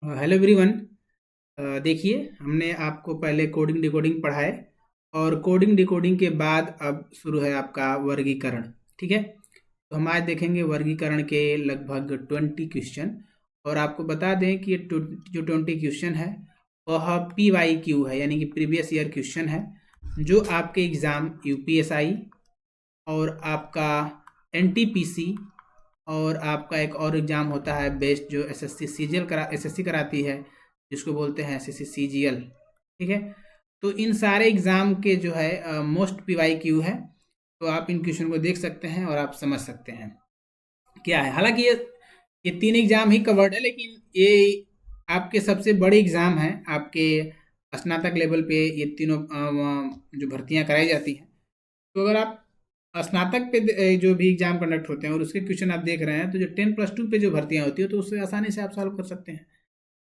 Hello everyone. देखिए, हमने आपको पहले कोडिंग डिकोडिंग पढ़ाए और कोडिंग डिकोडिंग के बाद अब शुरू है आपका वर्गीकरण। ठीक है, तो हम आज देखेंगे वर्गीकरण के लगभग 20 क्वेश्चन। और आपको बता दें कि ये जो 20 क्वेश्चन है वह PYQ है, यानी कि प्रीवियस ईयर क्वेश्चन है, जो आपके एग्ज़ाम UPSI और आपका NTPC और आपका एक और एग्ज़ाम होता है बेस्ट, जो SSC CGL SSC कराती है, जिसको बोलते हैं SSC CGL। ठीक है, तो इन सारे एग्ज़ाम के जो है मोस्ट PYQ है। तो आप इन क्वेश्चन को देख सकते हैं और आप समझ सकते हैं क्या है। हालांकि ये 3 एग्ज़ाम ही कवर्ड है, लेकिन ये आपके सबसे बड़े एग्ज़ाम हैं। आपके स्नातक लेवल पे ये तीनों जो भर्तियां कराई जाती हैं। तो अगर आप स्नातक पे जो भी एग्जाम कंडक्ट होते हैं और उसके क्वेश्चन आप देख रहे हैं, तो जो 10+2 पे जो भर्तियां होती है तो उससे आसानी से आप सॉल्व कर सकते हैं।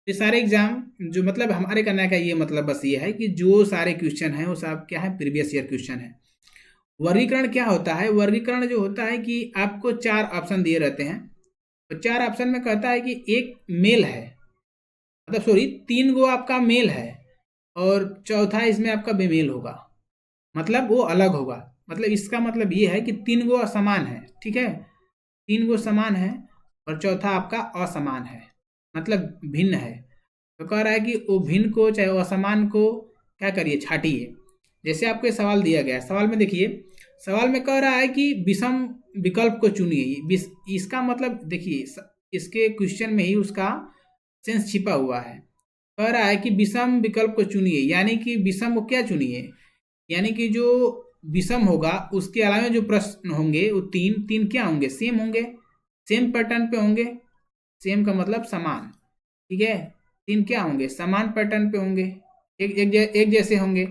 ये सारे एग्जाम जो मतलब हमारे करने का ये मतलब बस ये है कि जो सारे क्वेश्चन हैं वो सब क्या है, प्रीवियस ईयर क्वेश्चन है। वर्गीकरण क्या होता है? वर्गीकरण जो होता है कि आपको 4 ऑप्शन दिए रहते हैं, तो 4 ऑप्शन में कहता है कि एक मेल है, मतलब सॉरी 3 गो आपका मेल है और चौथा इसमें आपका बेमेल होगा, मतलब वो अलग होगा। मतलब इसका मतलब ये है कि 3 गो असमान है। ठीक है, 3 गो समान है और चौथा आपका असमान है, मतलब भिन्न है। तो कह रहा है कि वो भिन्न को चाहे वो असमान को क्या करिए, छाटिए। जैसे आपको ये सवाल दिया गया है, सवाल में देखिए, सवाल में कह रहा है कि विषम विकल्प को चुनिए। इसका मतलब देखिए, इसके क्वेश्चन में ही उसका सेंस छिपा हुआ है। कह रहा है कि विषम विकल्प को चुनिए, यानी कि विषम को क्या चुनिए, यानी कि जो विषम होगा उसके अलावा जो प्रश्न होंगे वो तीन तीन क्या होंगे, सेम होंगे, सेम पैटर्न पे होंगे। सेम का मतलब समान। ठीक है, तीन क्या होंगे, समान पैटर्न पे होंगे, एक जैसे होंगे।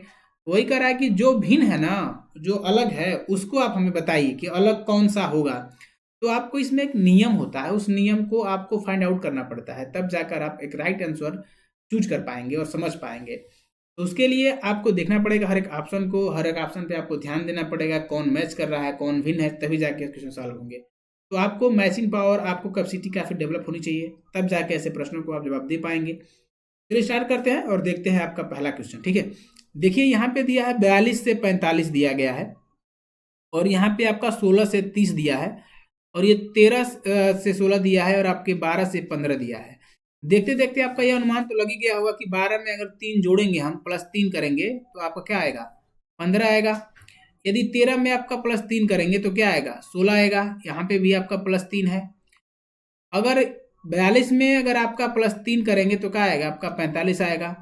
वही कह रहा है कि जो भिन्न है ना, जो अलग है, उसको आप हमें बताइए कि अलग कौन सा होगा। तो आपको इसमें एक नियम होता है, उस नियम को आपको फाइंड आउट करना पड़ता है, तब जाकर आप एक राइट आंसर चूज कर पाएंगे और समझ पाएंगे। तो उसके लिए आपको देखना पड़ेगा हर एक ऑप्शन को, हर एक ऑप्शन पे आपको ध्यान देना पड़ेगा कौन मैच कर रहा है, कौन भिन्न है, तभी जाके क्वेश्चन सॉल्व होंगे। तो आपको मैचिंग पावर, आपको कैपेसिटी काफ़ी डेवलप होनी चाहिए, तब जाके ऐसे प्रश्नों को आप जवाब दे पाएंगे। चलिए स्टार्ट करते हैं और देखते हैं आपका पहला क्वेश्चन। ठीक है, देखिए यहाँ पे दिया है 42 से 45 दिया गया है, और यहाँ पे आपका 16 से 30 दिया है, और ये 13 से 16 दिया है, और आपके 12 से 15 दिया है। देखते देखते आपका यह अनुमान तो लग ही गया होगा कि 12 में अगर 3 जोड़ेंगे, हम +3 करेंगे तो आपका क्या आएगा, 15 आएगा। यदि 13 में आपका +3 करेंगे तो क्या आएगा, 16 आएगा। यहाँ पे भी आपका +3 है। अगर 42 में अगर आपका +3 करेंगे तो क्या आएगा, आपका 45 आएगा।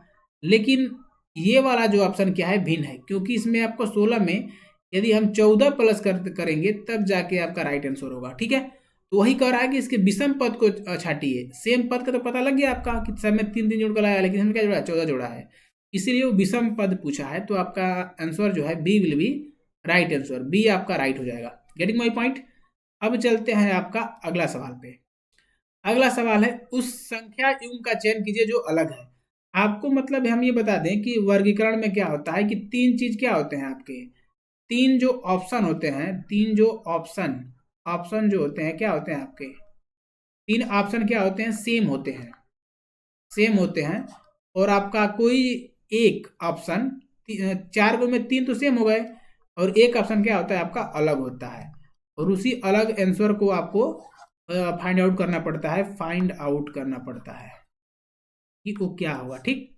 लेकिन ये वाला जो ऑप्शन क्या है, भिन्न है, क्योंकि इसमें आपको 16 में यदि हम 14 प्लस करेंगे तब जाके आपका राइट आंसर होगा। ठीक है, तो वही कह रहा है कि इसके विषम पद को छाटिए। सेम पद का तो पता लग गया आपका कि सब में 3 3 जोड़ कर लाया, लेकिन हमने क्या जोड़ा, 14 जोड़ा है, इसीलिए वो विषम पद पूछा है। तो आपका आंसर जो है B will be right answer, B आपका राइट हो जाएगा। Getting my point. अब चलते हैं आपका अगला सवाल पे। अगला सवाल है, उस संख्या युग्म का चयन कीजिए जो अलग है। आपको मतलब हम ये बता दें कि वर्गीकरण में क्या होता है कि 3 चीज क्या होते हैं आपके, 3 जो ऑप्शन होते हैं, 3 जो ऑप्शन ऑप्शन जो होते हैं क्या होते हैं आपके, 3 ऑप्शन क्या होते हैं, सेम होते हैं, सेम होते हैं। और आपका कोई एक ऑप्शन, 4 गो में 3 तो सेम हो गए, और एक ऑप्शन क्या होता है आपका अलग होता है, और उसी अलग आंसर को आपको फाइंड आउट करना पड़ता है, फाइंड आउट करना पड़ता है कि वो क्या होगा। ठीक,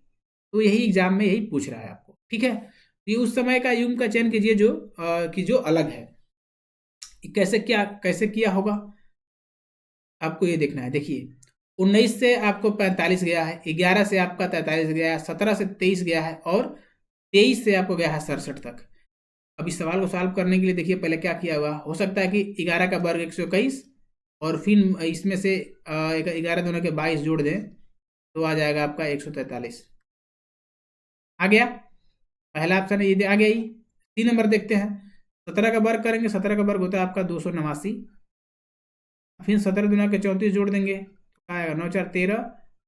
तो यही एग्जाम में यही पूछ रहा है आपको। ठीक है, तो ये उस समय का युग्म का चयन कीजिए जो कि जो अलग है। कैसे किया होगा आपको ये देखना है। देखिए, 19 से आपको 45 गया है, 11 से आपका 43 गया है, 17 से 23 गया है, और 23 से आपको गया है 67 तक। अब इस सवाल को सॉल्व करने के लिए देखिए पहले क्या किया हुआ, हो सकता है कि 11 का वर्ग 121, और फिर इसमें से 11 दोनों के 22 जोड़ दें तो आ जाएगा आपका 143। आ गया, पहला ऑप्शन है ये आ गया ही। 3 नंबर देखते हैं, 17 का वर्ग करेंगे, 17 का वर्ग होता है आपका 289, फिर 17 दुना के 34 जोड़ देंगे तो क्या आएगा, 9 4 13,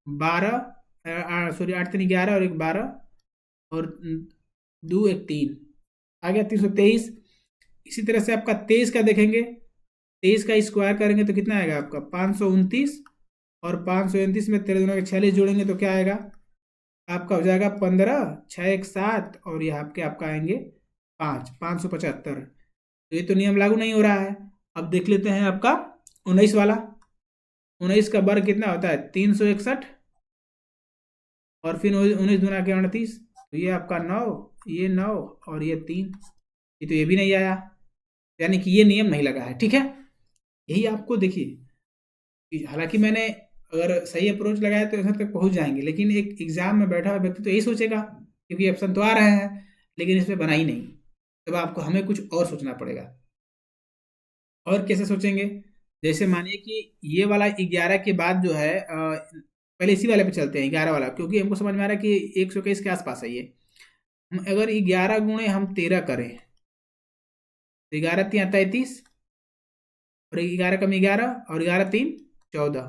12, सॉरी 8 3 11 और 1 12, और 2 1 3, आ गया 323। इसी तरह से आपका 23 का देखेंगे, 23 का स्क्वायर करेंगे तो कितना आएगा आपका 529, और 529 में 13 दूना के 46 जोड़ेंगे तो क्या आएगा आपका, हो जाएगा 15, 6 1 7 और ये आपका आएंगे 575। तो ये तो नियम लागू नहीं हो रहा है। अब देख लेते हैं आपका 19 वाला। 19 का वर्ग कितना होता है 361 और फिर 19 दूना के 38, तो ये आपका 9, ये 9 और ये 3, ये तो ये भी नहीं आया, यानी कि ये नियम नहीं लगा है। ठीक है, यही आपको देखिए, हालांकि मैंने अगर सही अप्रोच लगाया तो यहाँ तक पहुंच जाएंगे, लेकिन एक एग्जाम में बैठा हुआ व्यक्ति तो यही सोचेगा क्योंकि ऑप्शन तो आ रहे हैं लेकिन इसमें बना ही नहीं, तब आपको हमें कुछ और सोचना पड़ेगा। और कैसे सोचेंगे, जैसे मानिए कि ये वाला 11 के बाद जो है पहले इसी वाले पे चलते हैं 11 वाला, क्योंकि हमको समझ में आ रहा है कि 121 के आसपास है ये। हम अगर 11 गुणे हम 13 करें तो 11 3 33 और 11 कम 11 और 11 3 14,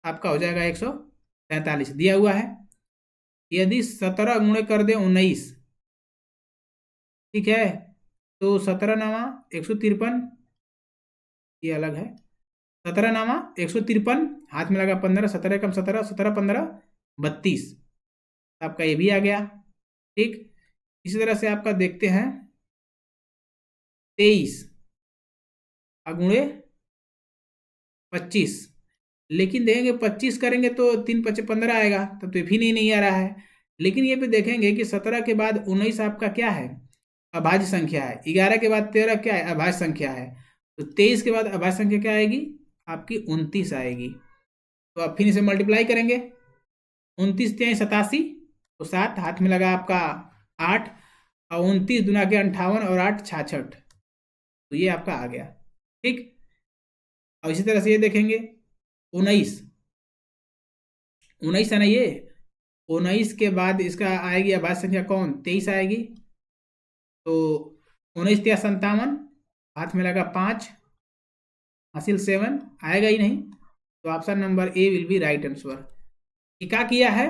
आपका हो जाएगा 143 दिया हुआ है। यदि 17 गुणे कर दे 19, ठीक है, तो 17 नामा 153, ये अलग है, 17 नामा 153, हाथ में लगा 15, 17 कम 17, 17 15 32, आपका ये भी आ गया। ठीक, इसी तरह से आपका देखते हैं 23 गुणे 25, लेकिन देखेंगे 25 करेंगे तो 3 5 15 आएगा, तब तो भी नहीं आ रहा है। लेकिन ये पे देखेंगे कि 17 के बाद 19 आपका क्या है अभाज्य संख्या है, 11 के बाद 13 क्या है अभाज्य संख्या है, तो 23 के बाद अभाज्य संख्या क्या आएगी आपकी 29 आएगी। तो आप फिर इसे मल्टीप्लाई करेंगे, 29 3 87, तो 7 हाथ में लगा आपका 8 और 29 दूना के 58 और 8 66, तो ये आपका आ गया। ठीक, और इसी तरह से ये देखेंगे 19 है ना, ये 19 के बाद इसका आएगी अभाज्य संख्या कौन 23 आएगी, तो 19 3 57, हाथ में लगा 5 हासिल 7 आएगा ही नहीं, तो option number A will be right answer. क्या किया है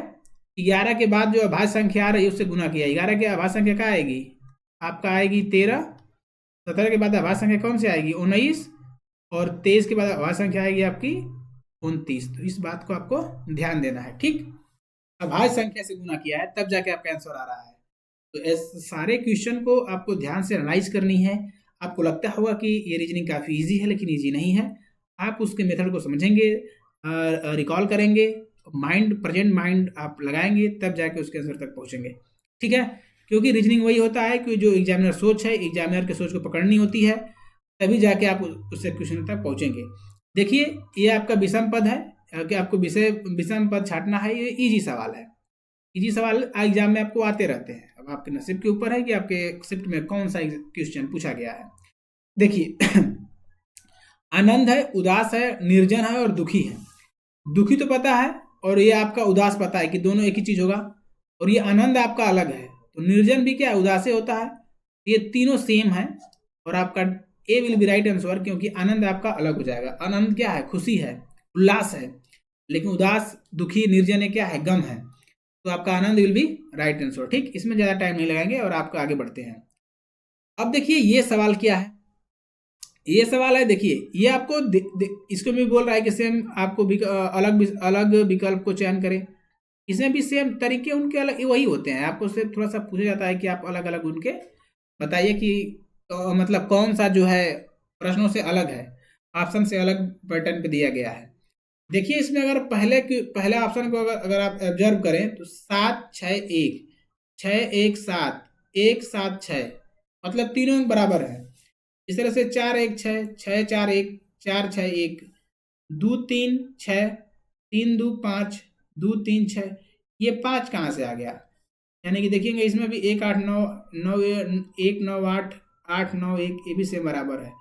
11 के बाद जो अभाज्य संख्या आ रही है उससे गुना किया, 11 की अभाज्य संख्या क्या आएगी आपका आएगी 13, 17 के बाद अभाज्य संख्या कौन सी आएगी 19 और 23 के बाद अभाज्य संख्या आएगी आपकी 29, तो इस बात को आपको ध्यान देना है। ठीक, अभाज्य संख्या से गुना किया है तब जाके आपका आंसर आ रहा है। तो ऐसे सारे क्वेश्चन को आपको ध्यान से एनालाइज करनी है। आपको लगता होगा कि ये रीजनिंग काफ़ी इजी है, लेकिन इजी नहीं है। आप उसके मेथड को समझेंगे, रिकॉल करेंगे, प्रेजेंट माइंड आप लगाएंगे, तब जाके उसके आंसर तक पहुंचेंगे। ठीक है, क्योंकि रीजनिंग वही होता है कि जो एग्जामिनर सोच है, एग्जामिनर के सोच को पकड़नी होती है, तभी जाके आप उससे क्वेश्चन तक पहुंचेंगे। देखिए, ये आपका विषम पद है कि आपको विषम पद छाटना है, ये ईजी सवाल है। ईजी सवाल एग्जाम में आपको आते रहते हैं, अब आपके नसीब के ऊपर है कि आपके शिफ्ट में कौन सा क्वेश्चन पूछा गया है। देखिए आनंद है, उदास है, निर्जन है और दुखी है। दुखी तो पता है और ये आपका उदास पता है कि दोनों एक ही चीज होगा, और ये आनंद आपका अलग है, तो निर्जन भी क्या उदास होता है, ये तीनों सेम है और आपका ए विल बी राइट आंसर, क्योंकि आनंद आपका अलग हो जाएगा। आनंद क्या है खुशी है, उल्लास है, लेकिन उदास दुखी निर्जन है क्या है गम है, तो आपका आनंद विल बी राइट आंसर। ठीक, इसमें ज्यादा टाइम नहीं लगाएंगे और आपको आगे बढ़ते हैं। अब देखिए ये सवाल क्या है, ये सवाल है, देखिए ये आपको इसको भी बोल रहा है कि सेम आपको अलग विकल्प को चयन करें। इसमें भी सेम तरीके उनके अलग वही होते हैं, आपको सिर्फ थोड़ा सा पूछा जाता है कि आप अलग अलग उनके बताइए कि मतलब कौन सा जो है प्रश्नों से अलग है, ऑप्शन से अलग पैटर्न पे दिया गया है। देखिए इसमें अगर पहले ऑप्शन को अगर आप ऑब्जर्व करें तो 7 6 1 6 1 7 1 7 6, मतलब तीनों बराबर है। इस तरह से 4 1 6 6 4 1 4 6 1 2 3 6 3 2 5 2 3 6, ये 5 कहाँ से आ गया, यानी कि देखेंगे इसमें भी 1 8 9 9 1 9 8 8 9 1, ये भी सेम बराबर है।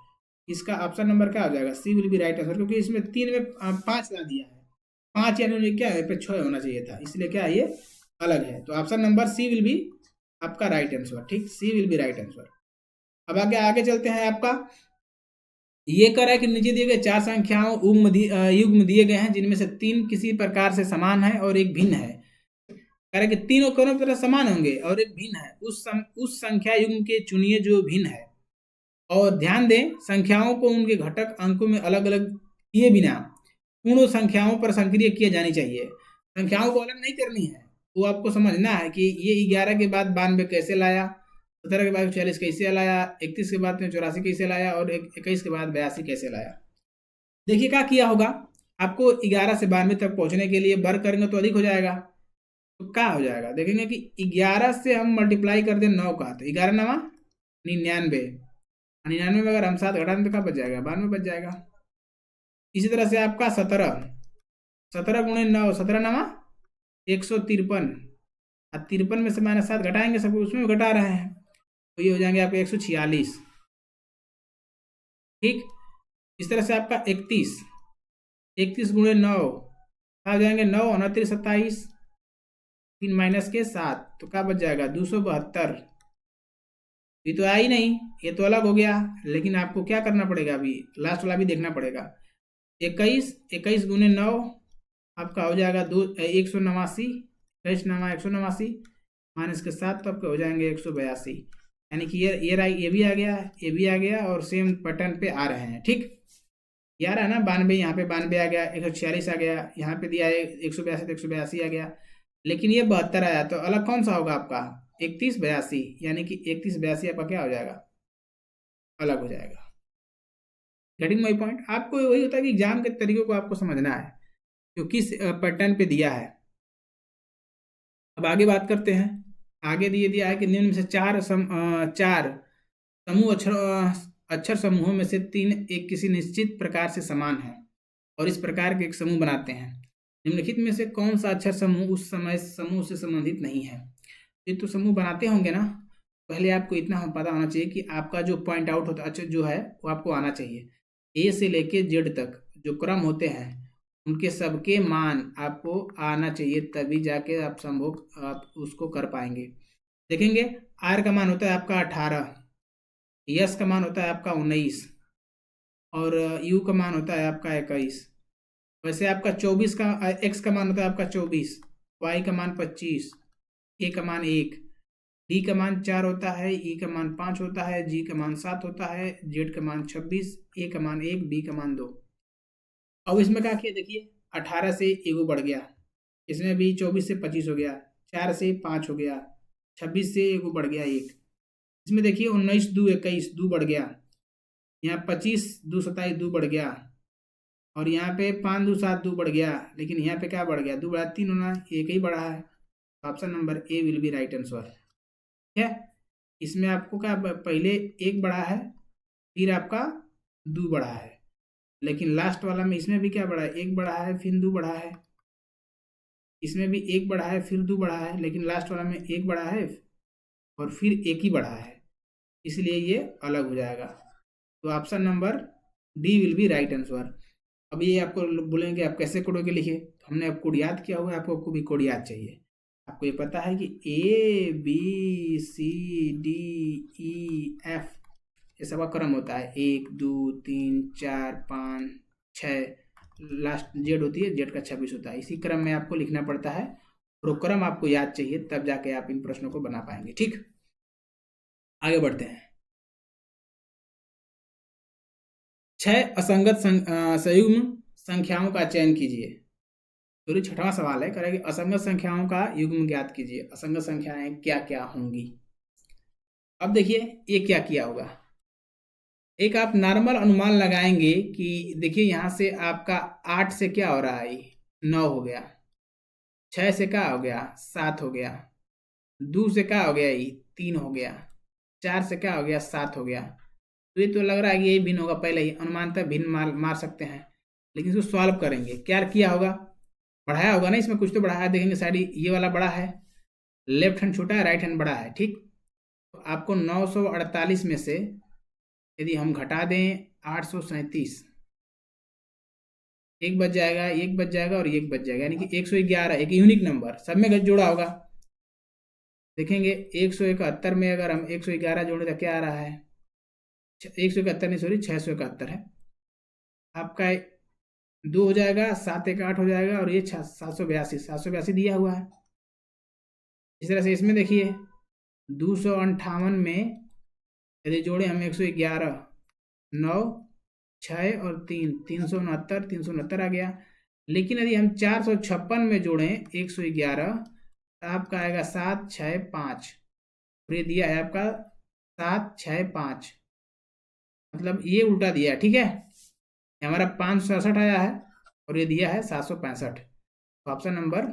इसका ऑप्शन नंबर क्या हो जाएगा सी विल बी राइट आंसर, क्योंकि इसमें 3 में 5 ला दिया है, 5 यानी क्या है पे 6 होना चाहिए था, इसलिए क्या ये अलग है। तो option number C will be आपका राइट आंसर। ठीक, C will be right answer. अब आगे चलते हैं। आपका ये कह रहा है कि नीचे दिए गए 4 संख्याओं युग्म दिए गए हैं जिनमें से 3 किसी प्रकार से समान है और एक भिन्न है। कह रहा है कि तीनों कोनो तरह समान होंगे और एक भिन्न है, उस संख्या युग्म के चुनिए जो भिन्न है। और ध्यान दें संख्याओं को उनके घटक अंकों में अलग अलग किए बिना पूर्ण संख्याओं पर संक्रिय किए जानी चाहिए। संख्याओं को अलग नहीं करनी है, वो आपको समझना है कि ये 11 के बाद 92 कैसे लाया, 17 के बाद 40 कैसे लाया, 31 के बाद 84 कैसे लाया और 21 के बाद 82 कैसे लाया। देखिए क्या किया होगा, आपको 11 से 92 तक पहुंचने के लिए वर्ग करेंगे तो अधिक हो जाएगा, तो क्या हो जाएगा, देखेंगे कि 11 से हम मल्टीप्लाई कर दें 9 का, तो 11 नवा 99, 99 में अगर हम 7 घटा दें तो क्या बच जाएगा, 92 बच जाएगा। इसी तरह से आपका 17 गुणे 9, 17 नवा 153, अब 53 में से -7 घटाएंगे, सब उसमें भी घटा रहे हैं, तो ये हो जाएंगे आपके 146। ठीक, इस तरह से आपका 31 गुणे 9 आ जाएंगे 9 29 27, 3 माइनस के 7, तो क्या बच जाएगा 272। ये तो आया ही नहीं, ये तो अलग हो गया, लेकिन आपको क्या करना पड़ेगा, अभी लास्ट वाला भी देखना पड़ेगा। 21 गुणे 9 आपका हो जाएगा 189, 189 माइनस के 7, तो आपके हो जाएंगे 182, यानी कि ये भी आ गया, ये भी आ गया और सेम पैटर्न पे आ रहे हैं। ठीक, ये आ रहा है ना 92, यहाँ पे 92 आ गया, 146 आ गया, यहाँ पे दिया है 182 तो 182 आ गया, लेकिन ये 72 आया, तो अलग कौन सा होगा आपका 31 82, यानी कि 31 82 आपका क्या हो जाएगा, अलग हो जाएगा। Getting my point. आपको वही होता है कि एग्जाम के तरीकों को आपको समझना है, जो किस पैटर्न पे दिया है। अब आगे बात करते हैं। आगे दिया है कि निम्न में से चार समूह अक्षर समूहों में से 3 एक किसी निश्चित प्रकार से समान है और इस प्रकार के एक समूह बनाते हैं। निम्नलिखित में से कौन सा अक्षर समूह उस समय समूह से संबंधित नहीं है। ये तो समूह बनाते होंगे ना, पहले आपको इतना पता होना चाहिए कि आपका जो पॉइंट आउट होता अक्षर जो है वो आपको आना चाहिए। ए से लेके जेड तक जो क्रम होते हैं उनके सबके मान आपको आना चाहिए, तभी जाके आप उसको कर पाएंगे। देखेंगे आर का मान होता है आपका 18, यस का मान होता है आपका 19 और यू का मान होता है आपका 21। वैसे आपका 24 का एक्स का मान होता है आपका 24, वाई का मान 25, ए का मान 1, डी का मान 4 होता है, ई का मान 5 होता है, जी का मान 7 होता है, जेड का मान 26, ए का मान 1, बी का मान 2। अब इसमें क्या किया, देखिए 18 से एगो बढ़ गया, इसमें भी 24 से 25 हो गया, 4 से 5 हो गया, 26 से एगो बढ़ गया 1, इसमें देखिए 19 2 21 2 बढ़ गया, यहाँ 25 2 27 2 बढ़ गया और यहाँ पे 5 2 7 2 बढ़ गया, लेकिन यहाँ पे क्या बढ़ गया 2 बढ़ा 3 होना, एक ही बढ़ा है। Option number A will be right answer. ठीक है, इसमें आपको क्या पहले 1 बढ़ा है, फिर आपका 2 बढ़ा है, लेकिन लास्ट वाला में इसमें भी क्या बढ़ा है, 1 बढ़ा है फिर 2 बढ़ा है, इसमें भी 1 बढ़ा है फिर 2 बढ़ा है, लेकिन लास्ट वाला में 1 बढ़ा है और फिर 1 ही बढ़ा है, इसलिए ये अलग हो जाएगा। तो option number D will be right answer. अब ये आपको बोलेंगे आप कैसे कोडोगे लिखे, तो हमने अब कोड याद किया हुआ है, आपको भी कोड याद चाहिए। आपको ये पता है कि A B C D E F ये सब का क्रम होता है, 1 2 3 4 5 6, लास्ट जेड होती है, जेड का 26 होता है, इसी क्रम में आपको लिखना पड़ता है और वो क्रम आपको याद चाहिए, तब जाके आप इन प्रश्नों को बना पाएंगे। ठीक, आगे बढ़ते हैं। 6 असंगत संयुग्म संख्याओं का चयन कीजिए। तो 6वां सवाल है, करेंगे असंगत संख्याओं का युग्म ज्ञात कीजिए। असंगत संख्याएं क्या क्या होंगी। अब देखिए ये क्या किया होगा, एक आप नॉर्मल अनुमान लगाएंगे कि देखिए यहाँ से आपका 8 से क्या हो रहा है 9 हो गया, 6 से क्या हो गया 7 हो गया, 2 से क्या हो गया 3 हो गया, 4 से क्या हो गया 7 हो गया। तो ये तो लग रहा है कि यही भिन्न होगा, पहले ही अनुमानतः भिन्न मार सकते हैं, लेकिन इसको सॉल्व करेंगे क्या किया होगा, बढ़ाया होगा ना, इसमें कुछ तो बढ़ाया, देखेंगे साइड ये वाला बड़ा है, लेफ्ट हैंड छोटा है, राइट हैंड बड़ा है। ठीक, तो आपको 948 में से यदि हम घटा दें 837, एक बच जाएगा, एक बच जाएगा और एक बच जाएगा, यानी कि 111 एक यूनिक नंबर, सब में जोड़ा होगा। देखेंगे 171 में अगर हम 111 जोड़े तो क्या आ रहा है, 171 नहीं सॉरी 671 है, आपका 2 हो जाएगा, 7 1 8 हो जाएगा और ये 782 दिया हुआ है। इस तरह से इसमें देखिए 258 में यदि जोड़े हम 111 9 6 और 3 369 आ गया, लेकिन यदि हम 456 में जोड़ें 111, तो आपका आएगा 765। और ये दिया है आपका 765, मतलब ये उल्टा दिया है, ठीक है। हमारा 567 आया है और ये दिया है 765। तो option number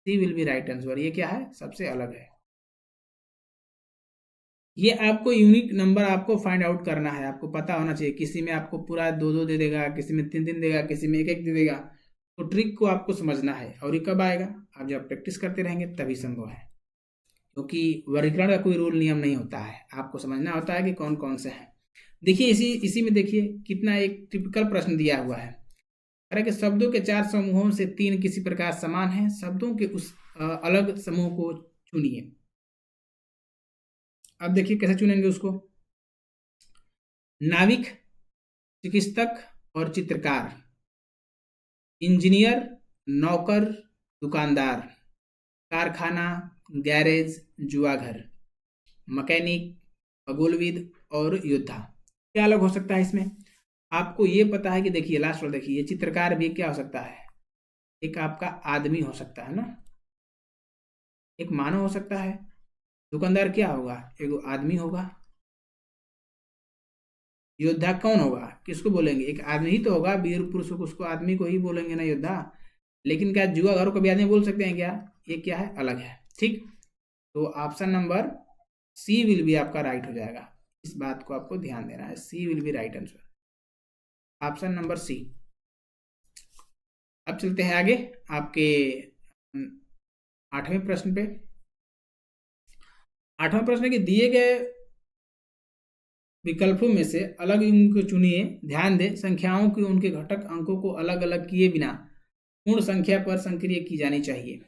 C will be right answer. ये क्या है, सबसे अलग है। ये आपको यूनिक नंबर आपको फाइंड आउट करना है, आपको पता होना चाहिए। किसी में आपको पूरा 2-2 दे देगा, किसी में 3-3 देगा, किसी में 1-1 दे देगा। तो ट्रिक को आपको समझना है, और ये कब आएगा, आप जब प्रैक्टिस करते रहेंगे तभी संभव है। क्योंकि वर्गीकरण का कोई रूल नियम नहीं होता है, आपको समझना होता है कि कौन कौन से हैं। देखिए इसी में देखिए कितना एक टिपिकल प्रश्न दिया हुआ है। कह रहा है कि शब्दों के 4 समूहों से 3 किसी प्रकार समान हैं, शब्दों के उस अलग समूह को चुनिए। अब देखिए कैसे चुनेंगे उसको। नाविक, चिकित्सक और चित्रकार, इंजीनियर, नौकर, दुकानदार, कारखाना, गैरेज, जुआघर, मैकेनिक, खगोलविद और योद्धा। क्या अलग हो सकता है इसमें, आपको ये पता है कि देखिए लास्ट वाला देखिए, ये चित्रकार भी क्या हो सकता है, एक आपका आदमी हो सकता है ना, एक मानव हो सकता है। दुकानदार क्या होगा, एक आदमी होगा। योद्धा कौन होगा, किसको बोलेंगे, एक आदमी ही तो होगा, वीर पुरुष को, उसको आदमी को ही बोलेंगे ना योद्धा। लेकिन क्या जुआ घरों को भी आदमी बोल सकते हैं क्या, ये क्या है, अलग है, ठीक। तो option number C will be आपका राइट हो जाएगा। इस बात को आपको ध्यान देना है, C will be right answer, option number C. अब चलते हैं आगे आपके 8वें प्रश्न पे। 8वां प्रश्न के दिए गए विकल्पों में से अलग अंक चुनिए। ध्यान दें, संख्याओं के उनके घटक अंकों को अलग अलग किए बिना पूर्ण संख्या पर संक्रिय की जानी चाहिए।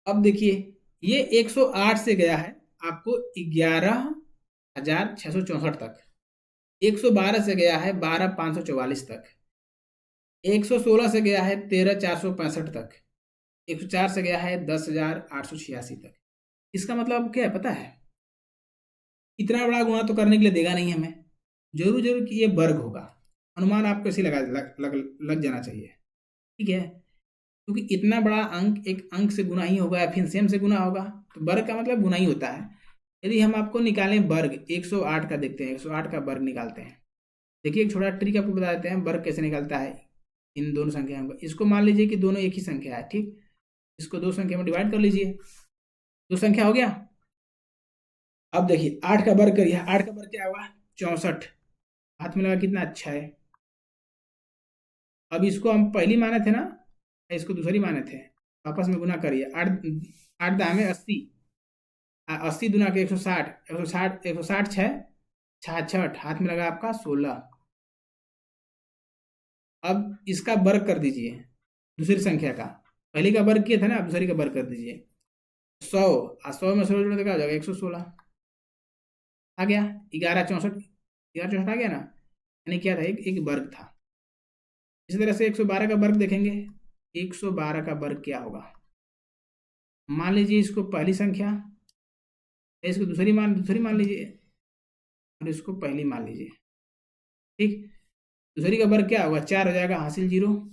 अब देखिए ये 108 से गया है आपको 11,664 तक, 112 से गया है 12,544 तक, 116 से गया है 13,465 तक, 104 से गया है 10,886 तक। इसका मतलब क्या है पता है, इतना बड़ा गुणा तो करने के लिए देगा नहीं हमें, जरूर जरूर कि ये वर्ग होगा। अनुमान आपको इसी लग जाना चाहिए, ठीक है। क्योंकि इतना बड़ा अंक एक अंक से गुना ही होगा या फिर सेम से गुना होगा, तो वर्ग का मतलब गुना ही होता है। यदि हम आपको निकालें वर्ग 108 का, देखते हैं 108 का वर्ग निकालते हैं। देखिए एक छोटा ट्रिक आपको बता देते हैं वर्ग कैसे निकालता है इन दोनों संख्याओं का। इसको मान लीजिए कि दोनों एक ही संख्या है, ठीक। इसको 2 संख्या में डिवाइड कर लीजिए, 2 संख्या हो गया। अब देखिए 8 का वर्ग करिए, 8 का वर्ग क्या होगा 64, हाथ में लगा कितना अच्छा है। अब इसको हम पहली माने थे ना, इसको दूसरी माने थे, आपस में गुना करिए। 8 8 दामे 80, 80 दुना के 160, 160 160 6 66, हाथ में लगा आपका 16। अब इसका वर्ग कर दीजिए दूसरी संख्या का, पहली का वर्ग किया था ना, अब दूसरी का वर्ग कर दीजिए। 100 और 100 में 16 जोड़े तो क्या हो जाएगा 116 आ गया। 1164 आ गया ना, यानी क्या था, एक वर्ग था। इसी तरह से 112 का वर्ग देखेंगे, 112 का वर्ग क्या होगा। मान लीजिए इसको पहली संख्या, इसको दूसरी मान लीजिए, और इसको पहली मान लीजिए, ठीक। दूसरी का वर्ग क्या होगा 4 हो जाएगा, हासिल 0।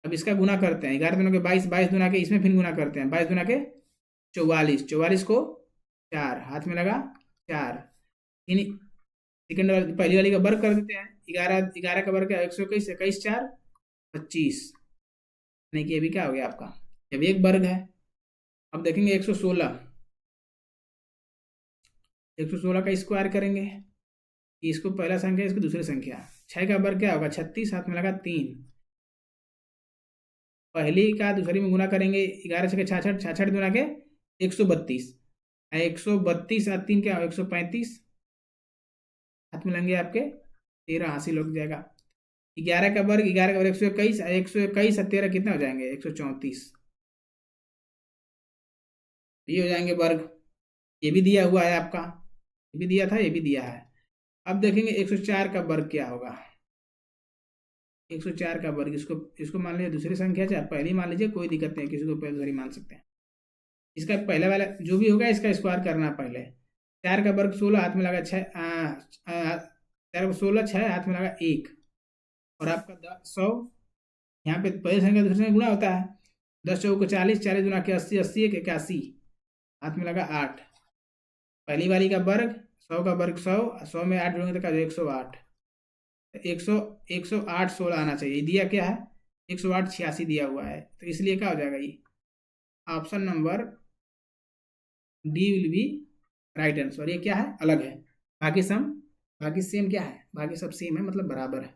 अब इसका गुना करते हैं, 11 दुना के 22, 22 दुना के इसमें फिर गुना करते हैं, 22 दुना के 44, 44 को 4, हाथ में लगा 4। इन सेकेंड वाली पहली वाली का वर्ग कर देते हैं, 11 11 का वर्ग क्या 121, 21 4 25, यानी कि ये भी क्या हो गया आपका, ये भी एक वर्ग है। अब देखेंगे 116, 116 का स्क्वायर करेंगे, इसको पहला संख्या इसको दूसरी संख्या, 6 का वर्ग क्या होगा 36, हाथ में लगा 3। पहली का दूसरी में गुना करेंगे, 11 छके 66, 66 गुना के 132, 132 और 3 क्या हो 135, हाथ में लेंगे आपके 13, हासिल हो जाएगा। 11 का वर्ग 121, 121 और 13 कितना हो जाएंगे 134, ये हो जाएंगे वर्ग। ये भी दिया हुआ है आपका, ये भी दिया था, ये भी दिया है। अब देखेंगे 104 का वर्ग क्या होगा, 104 का वर्ग, इसको इसको मान लीजिए दूसरी संख्या, चाहे पहली मान लीजिए, कोई दिक्कत नहीं, किसी को पहले दूसरी मान सकते हैं। इसका पहले वाला जो भी होगा इसका स्क्वायर करना पहले। 4 का वर्ग 16, हाथ में लगा 6, 4 को 16, 6 हाथ में लगा 1, और आपका 100 यहाँ पे पहली संख्या दूसरी संख्या गुणा होता है। 10 चौको को 40, 40 गुना के 80, 80 एक 81, हाथ में लगा 8। पहली वाली का वर्ग 100 का वर्ग 100, 100 में 8 जोड़ेंगे तो 108। 108 16 आना चाहिए। दिया क्या है? 108 86 दिया हुआ है, तो इसलिए क्या हो जाएगा ये option number D will be right answer. ये क्या है? अलग है। बाकी सेम क्या है? बाकी सब सेम है, मतलब बराबर है।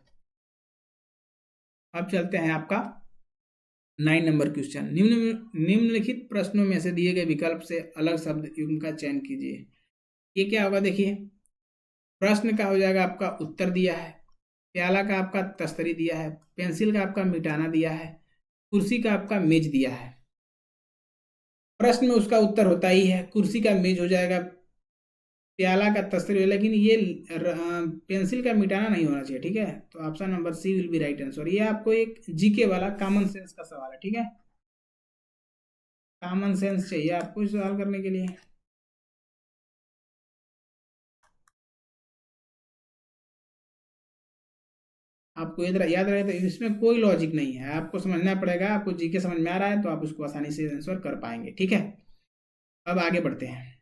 अब चलते हैं आपका 9 नंबर क्वेश्चन। निम्नलिखित प्रश्नों में से दिए गए विकल्प से अलग शब्द युग्म का चयन कीजिए। ये क्या होगा? देखिए, प्रश्न का हो जाएगा आपका उत्तर दिया है, प्याला का आपका तस्तरी दिया है, पेंसिल का आपका मिटाना दिया है, कुर्सी का आपका मेज दिया है। प्रश्न में उसका उत्तर होता ही है, कुर्सी का मेज हो जाएगा, प्याला का तस्तरी, लेकिन ये पेंसिल का मिटाना नहीं होना चाहिए। ठीक है, तो option number C will be right answer. ये आपको एक जीके वाला कॉमन सेंस का सवाल है। ठीक है, कॉमन सेंस चाहिए आपको इस सवाल करने के लिए। आपको याद रहे, तो इसमें कोई लॉजिक नहीं है, आपको समझना पड़ेगा। आपको जीके समझ में आ रहा है तो आप उसको आसानी से आंसर कर पाएंगे। ठीक है, अब आगे बढ़ते हैं।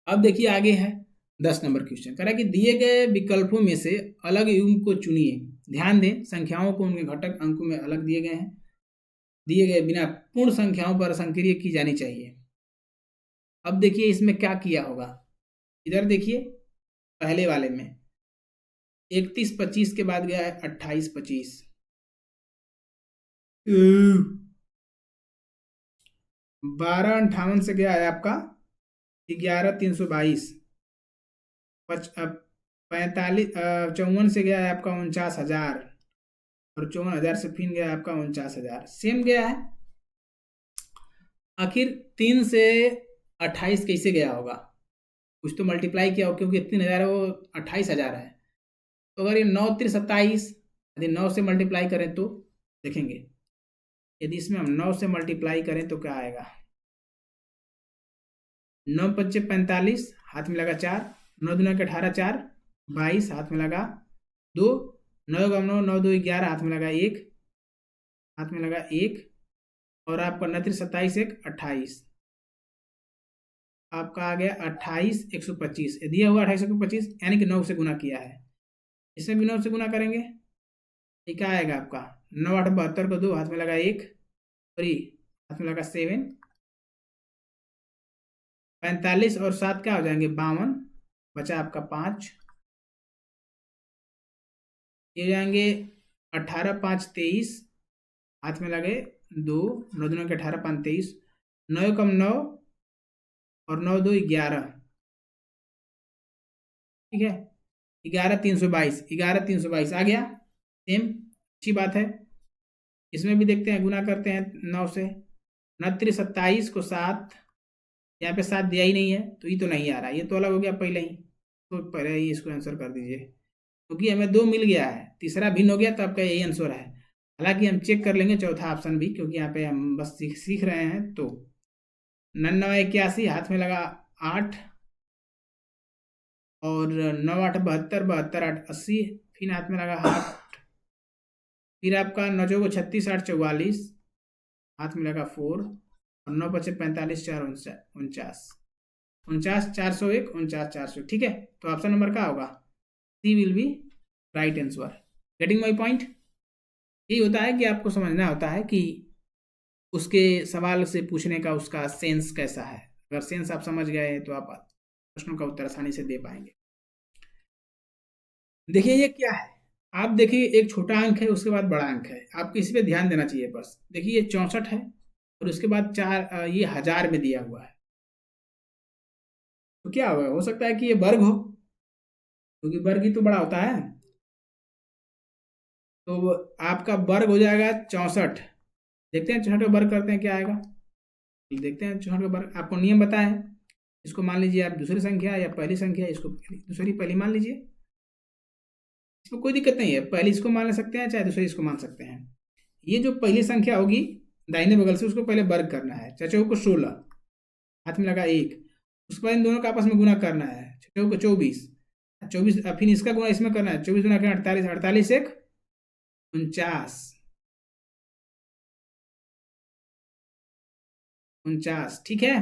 अब देखिए आगे है 10 नंबर क्वेश्चन। कह रहा है कि दिए गए विकल्पों में से अलग युग्म को चुनिए। ध्यान दें, संख्याओं को उनके घटक अंकों में अलग दिए गए हैं। दिए गए बिना पूर्ण संख्याओं पर संक्रिय की जानी चाहिए। अब देखिए इसमें क्या किया होगा। इधर देखिए, पहले वाले में 31 25 के बाद गया है 28 25, 12 58 से गया है आपका 11 322, 45 54 से गया है आपका 49,000, और 54,000 से फिर गया है आपका 49,000। सेम गया है। आखिर 3 से 28 कैसे गया होगा? कुछ तो मल्टीप्लाई किया हो, क्योंकि 3,000 है वो 28,000 है। तो अगर ये 9 3 27, यदि 9 से मल्टीप्लाई करें तो देखेंगे, यदि इसमें हम 9 से मल्टीप्लाई करें तो क्या आएगा? 9 पच्चे 45, हाथ में लगा 4, 9 दूना के 18 4 22, हाथ में लगा 2, 9 का 9 9 2 11, हाथ में लगा 1, हाथ में लगा 1, और आपका 29 27 1 28, आपका आ गया 28 125। दिया हुआ 28 125, यानी कि 9 से गुना किया है। इसमें भी 9 से गुना करेंगे, ये क्या आएगा आपका? 9 8 72 को 2, हाथ में लगा 1, 3, हाथ में लगा 7, 45 और 7 क्या हो जाएंगे? 52, बचा आपका 5, ये जाएंगे 18 5 23, हाथ में लगे 2, 9 दूना के 18 5 23, 9 कम 9 और 9 2 11। ठीक है, 11 322, 11 322 आ गया। सेम, अच्छी बात है। इसमें भी देखते हैं, गुना करते हैं 9 से। 29 27 को 7, यहाँ पे 7 दिया ही नहीं है, तो ये तो नहीं आ रहा, ये तो अलग हो गया पहले ही। तो पहले ही इसको आंसर कर दीजिए, क्योंकि हमें 2 मिल गया है, तीसरा भिन्न हो गया, तो आपका यही आंसर है। हालांकि हम चेक कर लेंगे चौथा ऑप्शन भी, क्योंकि यहाँ पे हम बस सीख रहे हैं। तो 99 81, हाथ में लगा 8, और 9 8 72, 72 8 80, फिर हाथ में लगा 8, फिर आपका 9 चौको 36 8 44, हाथ में लगा 4, और 9 पचे 45 4 49, 49 401 49 400। ठीक है, तो ऑप्शन नंबर क्या होगा? C will be right answer. Getting my point? यही होता है कि आपको समझना होता है कि उसके सवाल से पूछने का उसका सेंस कैसा है। अगर सेंस आप समझ गए तो आप प्रश्नों का उत्तर आसानी से दे पाएंगे। देखिए ये क्या है, आप देखिए एक छोटा अंक है, उसके बाद बड़ा अंक है, आपको इस पे ध्यान देना चाहिए बस। देखिए ये 64 है, और उसके बाद 4, ये 1000 में दिया हुआ है। तो क्या होगा? हो सकता है कि ये वर्ग हो, क्योंकि वर्ग ही तो बड़ा होता है। तो आपका वर्ग हो जाएगा 64। देखते हैं 64 का वर्ग करते हैं क्या आएगा। देखते हैं 64 का वर्ग। आपको नियम बताया है, इसको मान लीजिए आप दूसरी संख्या या पहली संख्या, इसको दूसरी पहली मान लीजिए, इसको कोई दिक्कत नहीं है। पहली इसको मान सकते हैं, चाहे दूसरी इसको मान सकते हैं। ये जो पहली संख्या होगी दाहिने बगल से, उसको पहले वर्ग करना है। 4 को 16, हाथ में लगा 1, उसके बाद इन दोनों का आपस में गुना करना है। 6 को 24, 24, फिर इसका गुना इसमें करना है। 24 गुना 48, 48 1 49, 49, ठीक है।